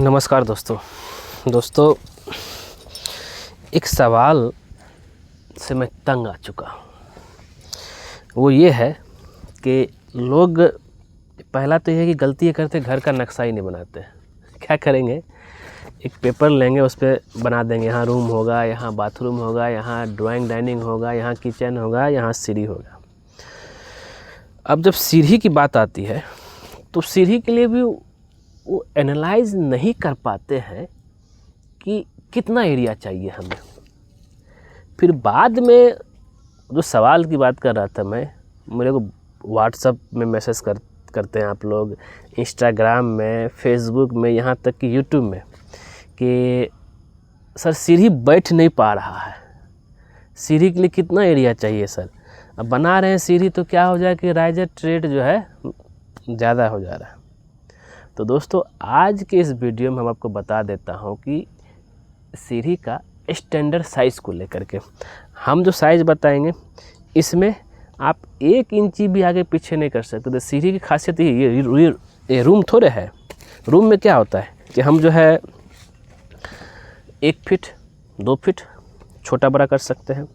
नमस्कार दोस्तों एक सवाल से मैं तंग आ चुका हूँ। वो ये है कि लोग पहला तो ये है कि गलती ये करते घर का नक्शा ही नहीं बनाते। क्या करेंगे, एक पेपर लेंगे, उस पर बना देंगे यहाँ रूम होगा, यहाँ बाथरूम होगा, यहाँ ड्राइंग डाइनिंग होगा, यहाँ किचन होगा, यहाँ सीढ़ी होगा। अब जब सीढ़ी की बात आती है तो सीढ़ी के लिए भी वो एनालाइज नहीं कर पाते हैं कि कितना एरिया चाहिए हमें। फिर बाद में जो सवाल की बात कर रहा था मैं, मेरे को व्हाट्सएप में मैसेज करते हैं आप लोग, इंस्टाग्राम में, फेसबुक में, यहाँ तक कि यूट्यूब में, कि सर सीढ़ी बैठ नहीं पा रहा है, सीढ़ी के लिए कितना एरिया चाहिए सर। अब बना रहे हैं सीढ़ी तो क्या हो जाए कि राइजर ट्रेड जो है ज़्यादा हो जा रहा है। तो दोस्तों आज के इस वीडियो में हम आपको बता देता हूँ कि सीढ़ी का स्टैंडर्ड साइज़ को लेकर के हम जो साइज़ बताएंगे इसमें आप 1 इंची भी आगे पीछे नहीं कर सकते। तो सीढ़ी की खासियत ये रूम थोड़े है। रूम में क्या होता है कि हम जो है 1 फीट 2 फीट छोटा बड़ा कर सकते हैं।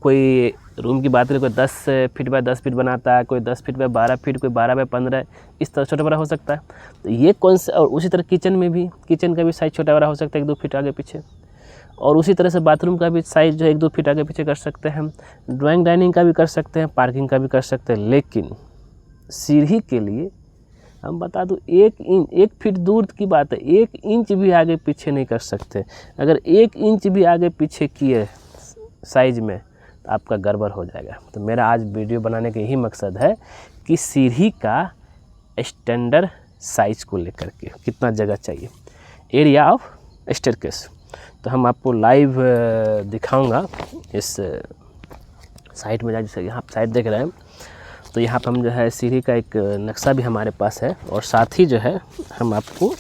कोई रूम की बात करें, कोई 10 फीट बाय 10 फीट बनाता है, कोई 10 फीट बाय 12 फीट, कोई 12 बाय 15, इस तरह छोटा बड़ा हो सकता है। तो ये कौन सा, और उसी तरह किचन में भी, किचन का भी साइज़ छोटा बड़ा हो सकता है 1-2 फीट आगे पीछे, और उसी तरह से बाथरूम का भी साइज़ जो है 1-2 फीट आगे पीछे कर सकते हैं। ड्राइंग डाइनिंग का भी कर सकते हैं, पार्किंग का भी कर सकते हैं। लेकिन सीढ़ी के लिए हम बता दूँ 1 फीट दूर की बात है, 1 इंच भी आगे पीछे नहीं कर सकते। अगर 1 इंच भी आगे पीछे किए साइज़ में आपका गड़बड़ हो जाएगा। तो मेरा आज वीडियो बनाने का यही मकसद है कि सीढ़ी का स्टैंडर्ड साइज़ को लेकर के कितना जगह चाहिए, एरिया ऑफ स्टेयरकेस। तो हम आपको लाइव दिखाऊंगा इस साइट में। जैसे यहाँ साइट देख रहे हैं तो यहाँ पर हम जो है सीढ़ी का एक नक्शा भी हमारे पास है, और साथ ही जो है हम आपको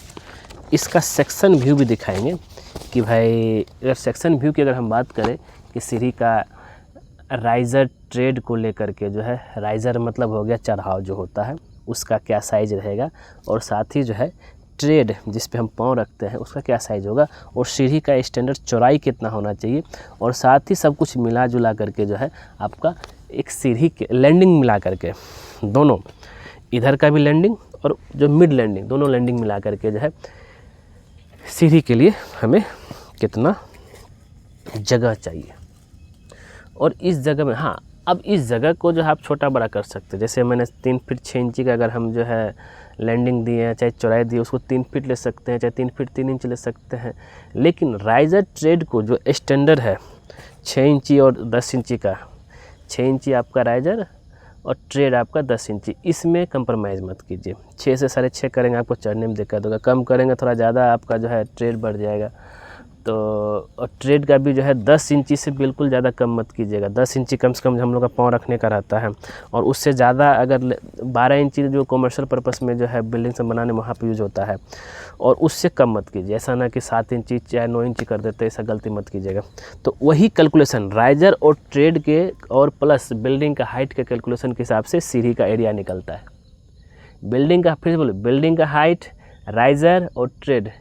इसका सेक्शन व्यू भी दिखाएंगे कि भाई अगर सेक्शन व्यू की अगर हम बात करें कि सीढ़ी का राइज़र ट्रेड को लेकर के जो है, राइज़र मतलब हो गया चढ़ाव जो होता है, उसका क्या साइज़ रहेगा, और साथ ही जो है ट्रेड जिस पे हम पाँव रखते हैं उसका क्या साइज़ होगा, और सीढ़ी का स्टैंडर्ड चौड़ाई कितना होना चाहिए, और साथ ही सब कुछ मिला जुला करके जो है आपका एक सीढ़ी के लैंडिंग मिला करके, दोनों इधर का भी लैंडिंग और जो मिड लैंडिंग, दोनों लैंडिंग मिला करके जो है सीढ़ी के लिए हमें कितना जगह चाहिए। और इस जगह में अब इस जगह को जो है आप छोटा बड़ा कर सकते हैं। जैसे मैंने 3 फीट 6 इंची का अगर हम जो है लैंडिंग दिए हैं, चाहे चौड़ाई दी, उसको 3 फीट ले सकते हैं, चाहे 3 फीट 3 इंच ले सकते हैं। लेकिन राइज़र ट्रेड को जो स्टैंडर्ड है 6 इंची और 10 इंची का, 6 इंची आपका राइज़र और ट्रेड आपका 10 इंची, इसमें कंप्रोमाइज़ मत कीजिए। 6 से 6.5 करेंगे आपको चढ़ने में दिक्कत होगा, कम करेंगे थोड़ा ज़्यादा आपका जो है ट्रेड बढ़ जाएगा। तो और ट्रेड का भी जो है 10 इंची से बिल्कुल ज़्यादा कम मत कीजिएगा। 10 इंची कम से कम हम लोग का पाँव रखने का रहता है, और उससे ज़्यादा अगर 12 इंची जो कमर्शियल पर्पस में जो है बिल्डिंग से बनाने में वहाँ पे यूज़ होता है, और उससे कम मत कीजिए। ऐसा ना कि 7 इंची चाहे 9 इंची कर देते, ऐसा गलती मत कीजिएगा। तो वही कैलकुलेशन राइज़र और ट्रेड के और प्लस बिल्डिंग का हाइट के कैलकुलेशन के हिसाब से सीढ़ी का एरिया निकलता है। बिल्डिंग का, फिर बोलो, बिल्डिंग का हाइट, राइज़र और ट्रेड,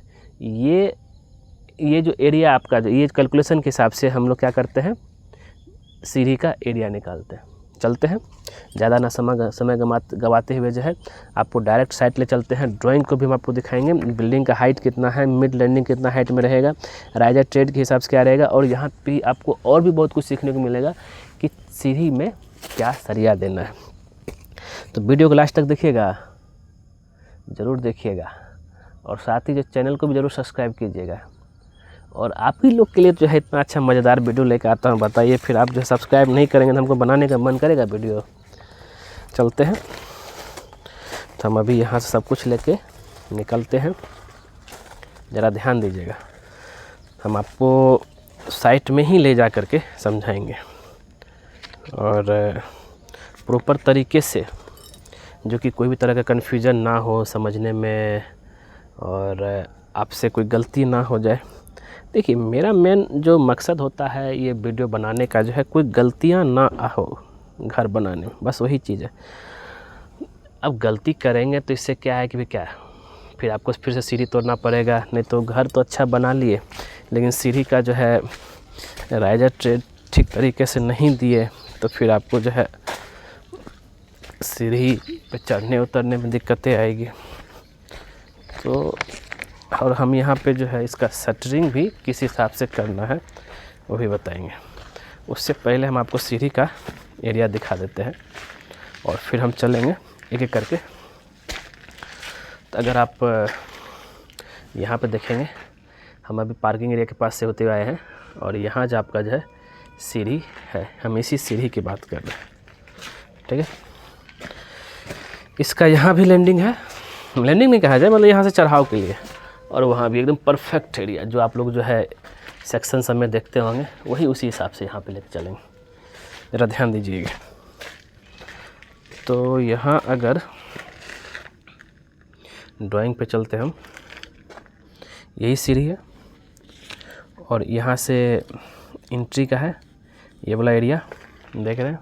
ये जो एरिया आपका, जो ये कैलकुलेशन के हिसाब से हम लोग क्या करते हैं, सीढ़ी का एरिया निकालते हैं। चलते हैं, ज़्यादा ना समय गवाते हुए जो है आपको डायरेक्ट साइट ले चलते हैं। ड्राइंग को भी हम आपको दिखाएंगे, बिल्डिंग का हाइट कितना है, मिड लैंडिंग कितना हाइट में रहेगा, राइज़र ट्रेड के हिसाब से क्या रहेगा, और यहाँ भी आपको और भी बहुत कुछ सीखने को मिलेगा कि सीढ़ी में क्या सरिया देना है। तो वीडियो को लास्ट तक देखिएगा, ज़रूर देखिएगा, और साथ ही जो चैनल को भी ज़रूर सब्सक्राइब कीजिएगा। और आप ही लोग के लिए जो है इतना अच्छा मज़ेदार वीडियो लेकर आता हूँ, बताइए फिर आप जो सब्सक्राइब नहीं करेंगे तो हमको बनाने का मन करेगा वीडियो। चलते हैं, तो हम अभी यहाँ से सब कुछ लेके निकलते हैं। ज़रा ध्यान दीजिएगा, हम आपको साइट में ही ले जा कर के समझाएंगे, और प्रॉपर तरीके से, जो कि कोई भी तरह का कन्फ्यूजन ना हो समझने में, और आपसे कोई गलती ना हो जाए। देखिए, मेरा मेन जो मकसद होता है ये वीडियो बनाने का जो है, कोई गलतियां ना हो घर बनाने में, बस वही चीज़ है। अब गलती करेंगे तो इससे क्या है कि क्या फिर आपको फिर से सीढ़ी तोड़ना पड़ेगा। नहीं तो घर तो अच्छा बना लिए, लेकिन सीढ़ी का जो है राइजर ट्रे ठीक तरीके से नहीं दिए, तो फिर आपको जो है सीढ़ी पे चढ़ने उतरने में दिक्कतें आएगी। तो और हम यहाँ पे जो है इसका शटरिंग भी किस हिसाब से करना है वो भी बताएंगे। उससे पहले हम आपको सीढ़ी का एरिया दिखा देते हैं और फिर हम चलेंगे एक एक करके। तो अगर आप यहाँ पे देखेंगे, हम अभी पार्किंग एरिया के पास से होते हुए आए हैं और यहाँ जो आपका जो है सीढ़ी है, हम इसी सीढ़ी की बात कर रहे हैं, ठीक है। इसका यहाँ भी लैंडिंग है, लैंडिंग नहीं कहा जाए, मतलब यहाँ से चढ़ाव के लिए, और वहाँ भी एकदम परफेक्ट एरिया जो आप लोग जो है सेक्शन सब में देखते होंगे, वही उसी हिसाब से यहाँ पे लेके चलेंगे। ज़रा ध्यान दीजिएगा। तो यहाँ अगर ड्राइंग पे चलते हम, यही सीढ़ी है और यहाँ से एंट्री का है ये वाला एरिया देख रहे हैं,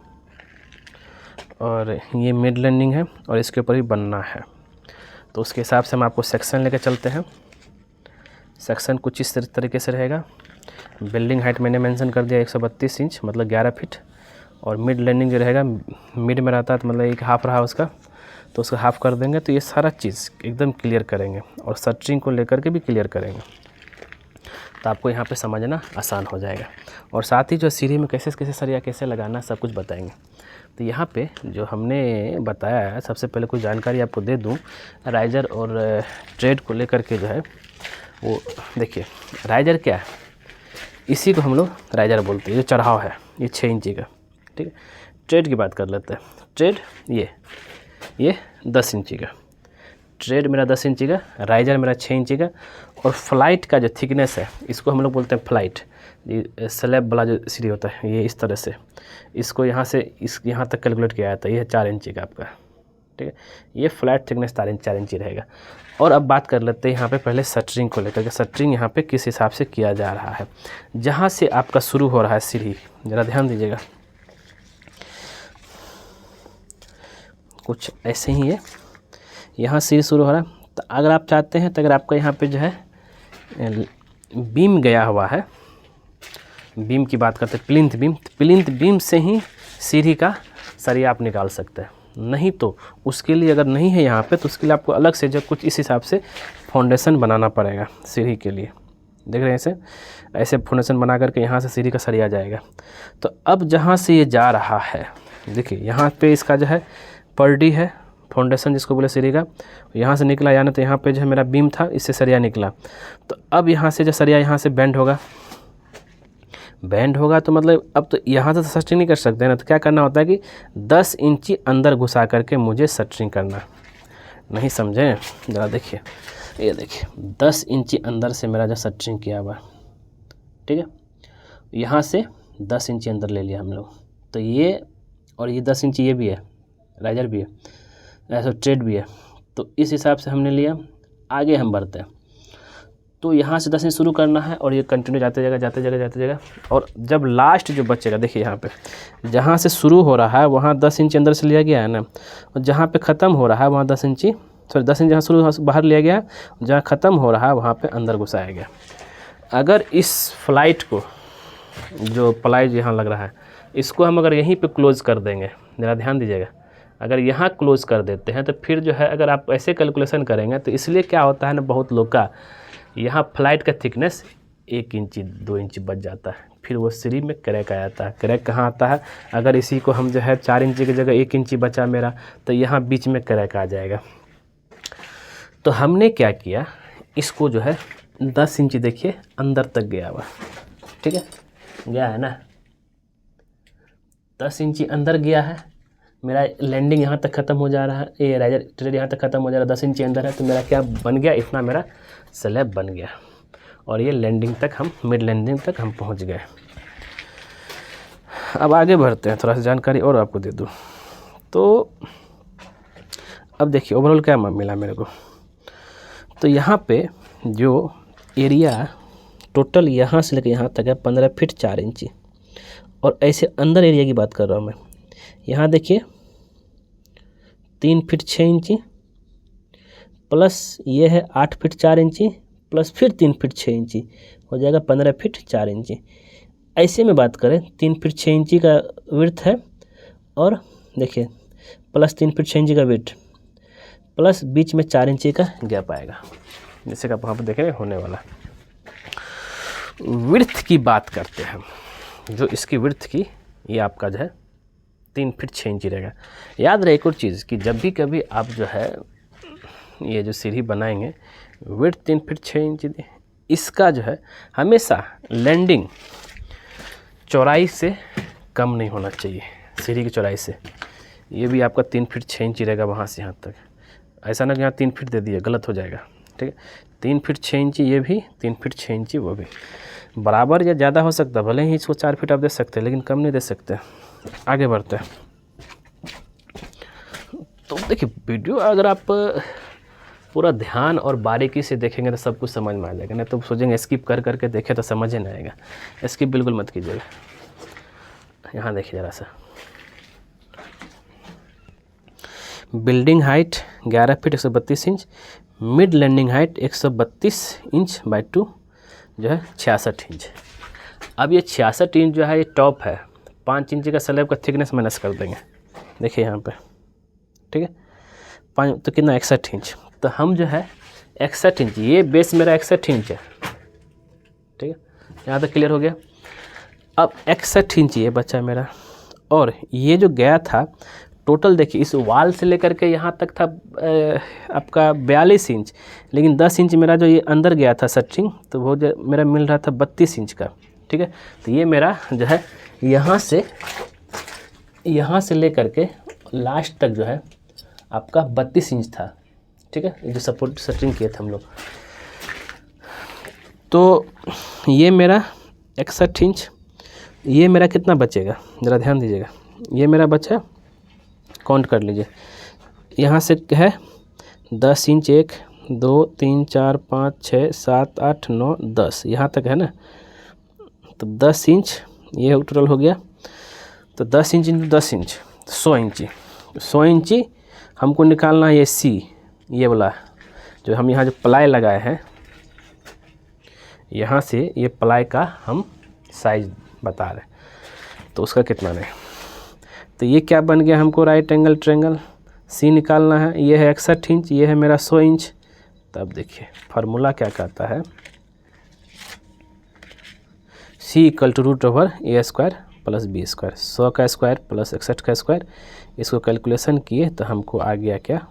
और ये मिड लैंडिंग है और इसके ऊपर ही बनना है। तो उसके हिसाब से हम आपको सेक्शन लेके चलते हैं। सेक्शन कुछ इस तरीके से रहेगा। बिल्डिंग हाइट मैंने मेंशन कर दिया 132 इंच मतलब 11 फीट, और मिड लैंडिंग जो रहेगा मिड में रहता है, तो मतलब एक हाफ रहा उसका, तो उसका हाफ कर देंगे। तो ये सारा चीज़ एकदम क्लियर करेंगे और शटरिंग को लेकर के भी क्लियर करेंगे, तो आपको यहाँ पे समझना आसान हो जाएगा। और साथ ही जो सीढ़ी में कैसे कैसे सरिया कैसे लगाना सब कुछ बताएंगे। तो यहाँ पे जो हमने बताया है, सबसे पहले कुछ जानकारी आपको दे दूँ राइजर और ट्रेड को लेकर के जो है वो देखिए। राइजर क्या है, इसी को हम लोग राइजर बोलते हैं। जो चढ़ाव है ये 6 इंची का, ठीक है। ट्रेड की बात कर लेते हैं। ट्रेड ये 10 इंची का, ट्रेड मेरा 10 इंची का, राइजर मेरा 6 इंची का। और फ्लाइट का जो थिकनेस है इसको हम लोग बोलते हैं फ्लाइट। ये स्लैब वाला जो सीढ़ी होता है ये इस तरह से, इसको यहाँ से इस यहाँ तक कैलकुलेट किया जाता है। ये 4 इंची का आपका, ठीक है। ये फ्लैट थिकनेस 4 इंची रहेगा। और अब बात कर लेते हैं यहाँ पे पहले शटरिंग को लेकर के। शटरिंग यहाँ पे किस हिसाब से किया जा रहा है, जहाँ से आपका शुरू हो रहा है सीढ़ी, ज़रा ध्यान दीजिएगा। कुछ ऐसे ही है, यहाँ सीढ़ी शुरू हो रहा है। तो अगर आप चाहते हैं तो अगर आपका यहाँ पे जो है बीम गया हुआ है, बीम की बात करते हैं प्लिंथ बीम, तो प्लिंथ बीम से ही सीढ़ी का सरिया आप निकाल सकते हैं। नहीं तो उसके लिए अगर नहीं है यहाँ पे, तो उसके लिए आपको अलग से जो कुछ इस हिसाब से फाउंडेशन बनाना पड़ेगा सीढ़ी के लिए। देख रहे हैं ऐसे फाउंडेशन बना करके यहाँ से सीढ़ी का सरिया जाएगा। तो अब जहाँ से ये जा रहा है, देखिए यहाँ पे इसका जो है पर्डी है फाउंडेशन जिसको बोले सीढ़ी का, यहाँ से निकला, यानी तो यहाँ पे जो है मेरा बीम था, इससे सरिया निकला। तो अब यहाँ से जो सरिया यहाँ से बेंड होगा, तो मतलब अब तो यहाँ से शटरिंग नहीं कर सकते हैं ना। तो क्या करना होता है कि 10 इंची अंदर घुसा करके मुझे शटरिंग करना। नहीं समझे, ज़रा देखिए, ये देखिए 10 इंची अंदर से मेरा जो शटरिंग किया हुआ, ठीक है। यहाँ से 10 इंची अंदर ले लिया हम लोग, तो ये और ये 10 इंची ये भी है, राइजर भी है, ऐसा ट्रेड भी है। तो इस हिसाब से हमने लिया। आगे हम बढ़ते हैं, तो यहाँ से 10 इंच शुरू करना है और ये कंटिन्यू जाते जाएगा। और जब लास्ट जो बचेगा, देखिए यहाँ पे जहाँ से शुरू हो रहा है वहाँ 10 इंच अंदर से लिया गया है ना, और जहाँ पे ख़त्म हो रहा है वहाँ 10 इंच जहाँ शुरू बाहर लिया गया, जहाँ ख़त्म हो रहा है वहाँ पे अंदर घुसाया गया। अगर इस फ्लाइट को, जो प्लाई यहाँ लग रहा है, इसको हम अगर यहीं पे क्लोज़ कर देंगे, ज़रा ध्यान दीजिएगा, अगर यहाँ क्लोज़ कर देते हैं तो फिर जो है अगर आप ऐसे कैलकुलेशन करेंगे तो इसलिए क्या होता है ना, बहुत लोग का यहाँ फ्लाइट का थिकनेस 1 इंची 2 इंची बच जाता है, फिर वो सीढ़ी में क्रैक आ जाता है। क्रैक कहाँ आता है, अगर इसी को हम जो है 4 इंची की जगह 1 इंची बचा मेरा, तो यहाँ बीच में क्रैक आ जाएगा। तो हमने क्या किया, इसको जो है 10 इंची देखिए अंदर तक गया हुआ, ठीक है, गया है ना, 10 इंची अंदर गया है। मेरा लैंडिंग यहाँ तक ख़त्म हो जा रहा है, ये राइजर ट्रेड यहाँ तक ख़त्म हो जा रहा है, 10 इंची अंदर है। तो मेरा क्या बन गया, इतना मेरा स्लैब बन गया, और ये लैंडिंग तक हम, मिड लैंडिंग तक हम पहुँच गए। अब आगे बढ़ते हैं, थोड़ा सा जानकारी और आपको दे दूँ। तो अब देखिए ओवरऑल क्या मिला मेरे को। तो यहाँ पे जो एरिया टोटल यहाँ से लेकर यहाँ तक है 15 फीट 4 इंची, और ऐसे अंदर एरिया की बात कर रहा हूँ मैं। यहाँ देखिए 3 फीट 6 इंची, प्लस ये है 8 फीट 4 इंची प्लस फिर 3 फीट 6 इंची, हो जाएगा 15 फीट 4 इंची। ऐसे में बात करें 3 फीट 6 इंची का विड्थ है और देखिए प्लस 3 फीट 6 इंची का विड्थ प्लस बीच में 4 इंची का गैप आएगा, जैसे कि आप वहाँ पर देखेंगे होने वाला। विड्थ की बात करते हैं, जो इसकी विड्थ की ये आपका जो है 3 फीट 6 इंची रहेगा। याद रहे एक और चीज़ कि जब भी कभी आप जो है ये जो सीढ़ी बनाएंगे विड्थ 3 फीट 6 इंची, इसका जो है हमेशा लैंडिंग चौड़ाई से कम नहीं होना चाहिए, सीढ़ी की चौड़ाई से। ये भी आपका 3 फीट 6 इंची रहेगा वहाँ से यहाँ तक, ऐसा ना कि यहाँ 3 फीट दे दिया, गलत हो जाएगा, ठीक है। 3 फीट 6 इंची ये भी, 3 फीट 6 इंची वो भी, बराबर या ज़्यादा हो सकता है, भले ही इसको 4 फीट आप दे सकते हैं लेकिन कम नहीं दे सकते। आगे बढ़ते हैं। तो देखिए वीडियो अगर आप पूरा ध्यान और बारीकी से देखेंगे तो सब कुछ समझ में आ जाएगा, नहीं तो सोचेंगे स्किप कर करके देखें तो समझ ही नहीं आएगा। स्किप बिल्कुल मत कीजिएगा। यहाँ देखिए ज़रा सा, building height 11 feet 132 inch, mid landing height 132 inch by 2 जो है 66 इंच। अब ये 66 इंच जो है ये टॉप है, 5 इंच का स्लैब का थिकनेस माइनस कर देंगे, देखिए यहाँ पे, ठीक है। 5 तो कितना 61 इंच, तो हम जो है 61 इंच, ये बेस मेरा 61 इंच है, ठीक है। यहाँ तक क्लियर हो गया। अब 61 इंच ये बचा मेरा, और ये जो गया था टोटल देखिए इस वाल से लेकर के यहाँ तक था आपका 42 इंच, लेकिन 10 इंच मेरा जो ये अंदर गया था शटरिंग, तो वो जो मेरा मिल रहा था 32 इंच का, ठीक है। तो ये मेरा जो है यहाँ से लेकर के लास्ट तक जो है आपका 32 इंच था, ठीक है, जो सपोर्ट शटरिंग किए थे हम लोग। तो ये मेरा 61 इंच, ये मेरा कितना बचेगा ज़रा ध्यान दीजिएगा, ये मेरा बचा, काउंट कर लीजिए, यहाँ से है 10 इंच, 1 2 3 4 5 6 7 8 9 10, यहाँ तक है ना। तो 10 इंच ये टोटल हो गया, तो 10 इंच इंटू 10 इंच 100 इंची, 100 इंची हमको निकालना है। ये सी, ये वाला जो हम यहाँ जो प्लाई लगाए हैं, यहाँ से ये प्लाई का हम साइज बता रहे हैं, तो उसका कितना नहीं। तो ये क्या बन गया, हमको राइट एंगल ट्रायंगल सी निकालना है। ये है 61 इंच, ये है मेरा 100 इंच। तब देखिए फार्मूला क्या कहता है, c equal to root over a square plus b square, 100 का स्क्वायर प्लस 61 का स्क्वायर। इसको कैलकुलेशन किए तो हमको आ गया क्या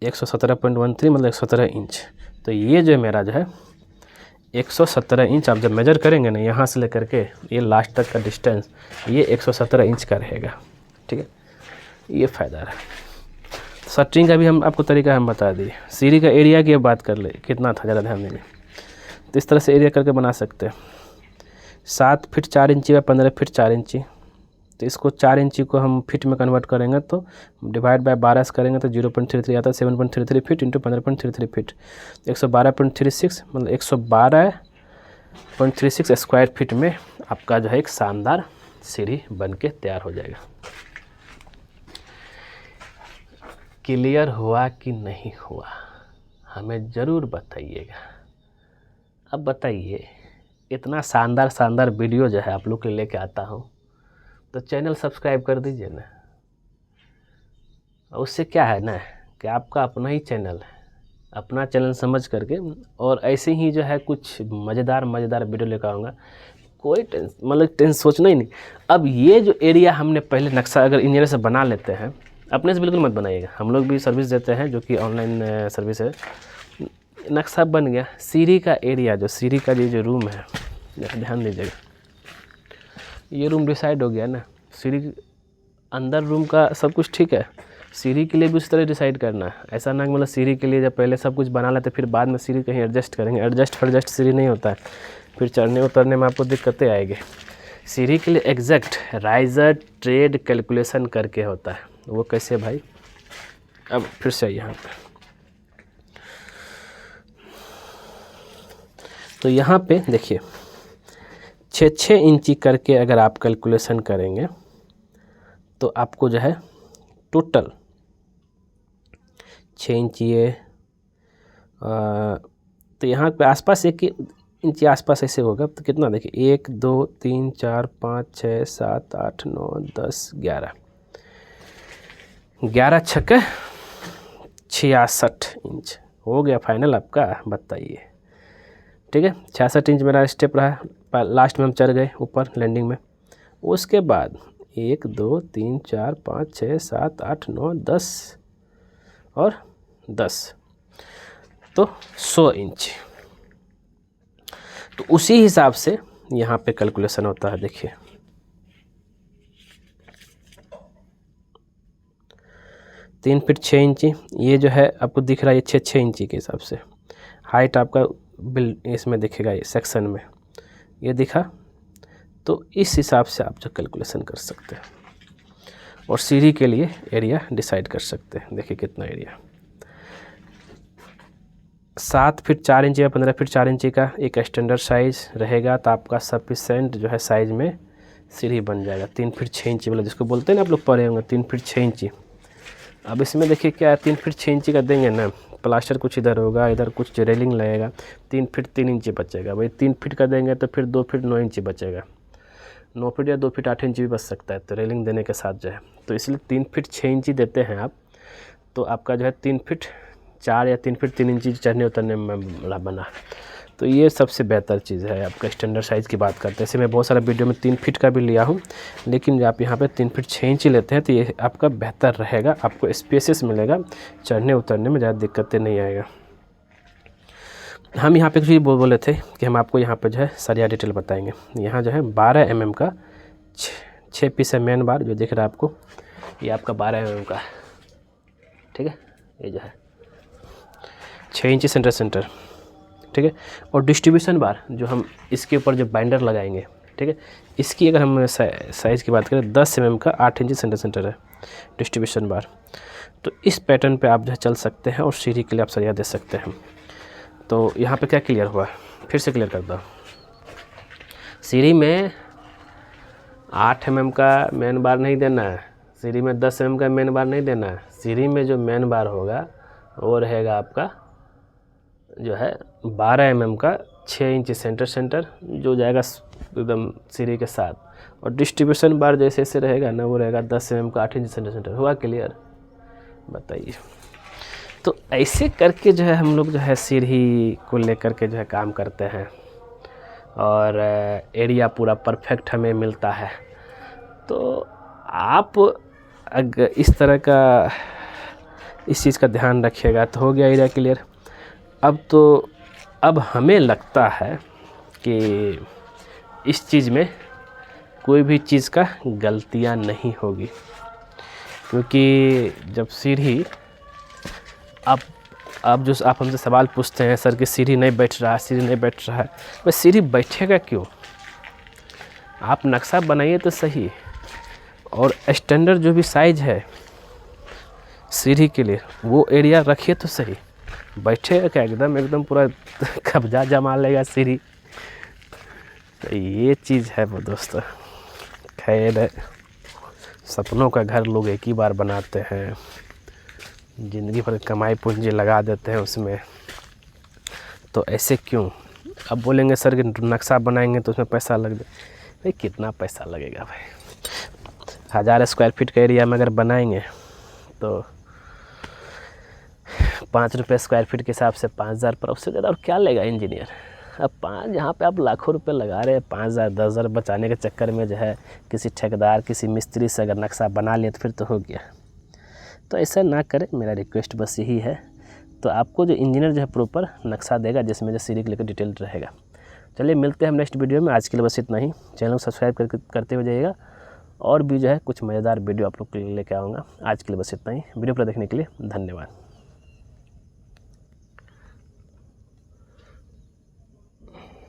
117.13 मतलब 117 इंच। तो ये जो मेरा जो है 117 इंच, आप जब मेजर करेंगे ना यहाँ से लेकर के ये लास्ट तक का डिस्टेंस, ये 117 इंच का रहेगा, ठीक है। ये फ़ायदा है। शटरिंग का भी हम आपको तरीका हम बता दिए। सीढ़ी का एरिया की बात कर ले कितना था, ज़रा ध्यान देंगे। तो इस तरह से एरिया करके बना सकते हैं। 7 फीट 4 इंची का 15 फीट 4 इंची, तो इसको 4 इंची को हम फीट में कन्वर्ट करेंगे तो डिवाइड बाय 12 से करेंगे तो 0.33 आता है, 7.33 फीट इंटू 15.33 फीट, 112.36 मतलब 112.36 स्क्वायर फीट में आपका जो है एक शानदार सीढ़ी बन के तैयार हो जाएगा। क्लियर हुआ कि नहीं हुआ हमें ज़रूर बताइएगा। अब बताइए, इतना शानदार वीडियो जो है आप लोग के लिए लेके आता हूँ, तो चैनल सब्सक्राइब कर दीजिए ना। उससे क्या है ना कि आपका अपना ही चैनल है, अपना चैनल समझ करके, और ऐसे ही जो है कुछ मज़ेदार वीडियो लेकर आऊँगा। कोई टेंशन सोचना ही नहीं। अब ये जो एरिया हमने पहले नक्शा अगर इंजीनियर से बना लेते हैं, अपने से बिल्कुल मत बनाइएगा, हम लोग भी सर्विस देते हैं जो कि ऑनलाइन सर्विस है। नक्शा बन गया, सीढ़ी का एरिया, जो सीढ़ी का जो रूम है, ध्यान दीजिएगा, ये रूम डिसाइड हो गया ना। सीढ़ी अंदर रूम का सब कुछ ठीक है, सीढ़ी के लिए भी उस तरह डिसाइड करना है। ऐसा ना मतलब सीढ़ी के लिए जब पहले सब कुछ बना लेते फिर बाद में सीढ़ी कहीं एडजस्ट करेंगे, एडजस्ट सीढ़ी नहीं होता है, फिर चढ़ने उतरने में आपको दिक्कतें आएगी। सीढ़ी के लिए एग्जैक्ट राइजर ट्रेड कैलकुलेशन करके होता है। वो कैसे भाई, अब फिर से यहाँ पे, तो यहाँ पे देखिए 6 इंची करके अगर आप कैलकुलेशन करेंगे तो आपको जो है टोटल 6 इंच ये, तो यहाँ पे आसपास 1 इंच आसपास ऐसे होगा। तो कितना देखिए 1 2 3 4 5 6 7 8 9 10 11, 11 छक्के 66 इंच हो गया फाइनल आपका, बताइए। ठीक है, 66 इंच मेरा स्टेप रहा। लास्ट में हम चढ़ गए ऊपर लैंडिंग में। उसके बाद 1 2 3 4 5 6 7 8 9 10 और 10, तो 100 इंच। तो उसी हिसाब से यहाँ पे कैलकुलेशन होता है। देखिए 3 फीट 6 इंची, ये जो है आपको दिख रहा है, ये 6 इंची के हिसाब से हाइट आपका बिल इसमें दिखेगा, ये सेक्शन में ये दिखा। तो इस हिसाब से आप जो कैलकुलेशन कर सकते हैं और सीढ़ी के लिए एरिया डिसाइड कर सकते हैं। देखिए कितना एरिया, 7 फीट 4 इंची या 15 फीट 4 इंची का एक स्टैंडर्ड साइज रहेगा, तो आपका सफिशेंट जो है साइज में सीढ़ी बन जाएगा। 3 फीट 6 इंची वाला जिसको बोलते हैं ना आप लोग पढ़े होंगे, 3 फीट 6 इंची। अब इसमें देखिए क्या है, 3 फीट 6 इंची का देंगे ना, प्लास्टर कुछ इधर होगा, इधर कुछ रेलिंग लगेगा, 3 फीट 3 इंची बचेगा। भाई 3 फीट का देंगे तो फिर 2 फीट 9 इंची बचेगा, 9 फीट या 2 फीट 8 इंची भी बच सकता है, तो रेलिंग देने के साथ जो है। तो इसलिए 3 फीट 6 इंची देते हैं आप, तो आपका जो है 3 फीट 4 या 3 फीट 3 इंची चढ़ने उतरने में बना। तो ये सबसे बेहतर चीज़ है। आपका स्टैंडर्ड साइज़ की बात करते हैं, ऐसे मैं बहुत सारा वीडियो में 3 फीट का भी लिया हूँ, लेकिन आप यहाँ पे 3 फीट 6 इंची लेते हैं तो ये आपका बेहतर रहेगा, आपको स्पेसेस मिलेगा, चढ़ने उतरने में ज़्यादा दिक्कतें नहीं आएगा। हम यहाँ पे कुछ बोले थे कि हम आपको यहाँ पे जो है सारी डिटेल बताएंगे। यहाँ जो है 12 mm का 6 पीस है मेन बार, जो दिख रहा है आपको, ये आपका 12 mm का, ठीक है। ये जो है 6 इंची सेंटर, ठीक है। और डिस्ट्रीब्यूशन बार जो हम इसके ऊपर जो बाइंडर लगाएंगे, ठीक है, इसकी अगर हम साइज़ की बात करें 10 mm का 8 इंची सेंटर है डिस्ट्रीब्यूशन बार। तो इस पैटर्न पे आप जो है चल सकते हैं और सीढ़ी के लिए आप सरिया दे सकते हैं। तो यहाँ पे क्या क्लियर हुआ, फिर से क्लियर कर दो। सीढ़ी में 8 mm का मेन बार नहीं देना है, सीढ़ी में 10 mm का मेन बार नहीं देना है। सीढ़ी में जो मेन बार होगा वो रहेगा आपका जो है 12 mm का 6 इंची सेंटर जो जाएगा एकदम सीढ़ी के साथ। और डिस्ट्रीब्यूशन बार जैसे ऐसे रहेगा ना, वो रहेगा 10 mm का 8 इंची सेंटर। हुआ क्लियर, बताइए। तो ऐसे करके जो है हम लोग जो है सीढ़ी को लेकर के जो है काम करते हैं और एरिया पूरा परफेक्ट हमें मिलता है। तो आप अगर इस तरह का इस चीज़ का ध्यान रखिएगा तो हो गया एरिया क्लियर। अब हमें लगता है कि इस चीज़ में कोई भी चीज़ का गलतियां नहीं होगी, क्योंकि जब सीढ़ी आप हमसे सवाल पूछते हैं सर कि सीढ़ी नहीं बैठ रहा है, वह सीढ़ी बैठेगा क्यों? आप नक्शा बनाइए तो सही, और स्टैंडर्ड जो भी साइज है सीढ़ी के लिए वो एरिया रखिए तो सही। बैठेगा क्या, एकदम पूरा कब्जा जमा लेगा सीढ़ी। तो ये चीज़ है वो दोस्तों। खैर, सपनों का घर लोग एक ही बार बनाते हैं, ज़िंदगी भर कमाई पूंजी लगा देते हैं उसमें, तो ऐसे क्यों? अब बोलेंगे सर कि नक्शा बनाएंगे तो उसमें पैसा लग जाए। भाई कितना पैसा लगेगा भाई? 1000 स्क्वायर फीट का एरिया में अगर बनाएंगे तो 5 रुपये स्क्वायर फीट के हिसाब से 5000 पर, उससे ज़्यादा और क्या लेगा इंजीनियर? अब 5 जहाँ पे आप लाखों रुपए लगा रहे हैं, 5000 10,000 बचाने के चक्कर में जो है किसी ठेकेदार किसी मिस्त्री से अगर नक्शा बना लिए तो फिर तो हो गया। तो ऐसा ना करें, मेरा रिक्वेस्ट बस यही है। तो आपको जो इंजीनियर जो है प्रॉपर नक्शा देगा जिसमें जो सीढ़ी के लेकर डिटेल रहेगा। चलिए मिलते हैं हम नेक्स्ट वीडियो में। आज के लिए बस इतना ही। चैनल को सब्सक्राइब करते हुए जाइएगा, और भी जो है कुछ मज़ेदार वीडियो आप लोग के लिए लेके आऊँगा। आज के लिए बस इतना ही। वीडियो पूरा देखने के लिए धन्यवाद।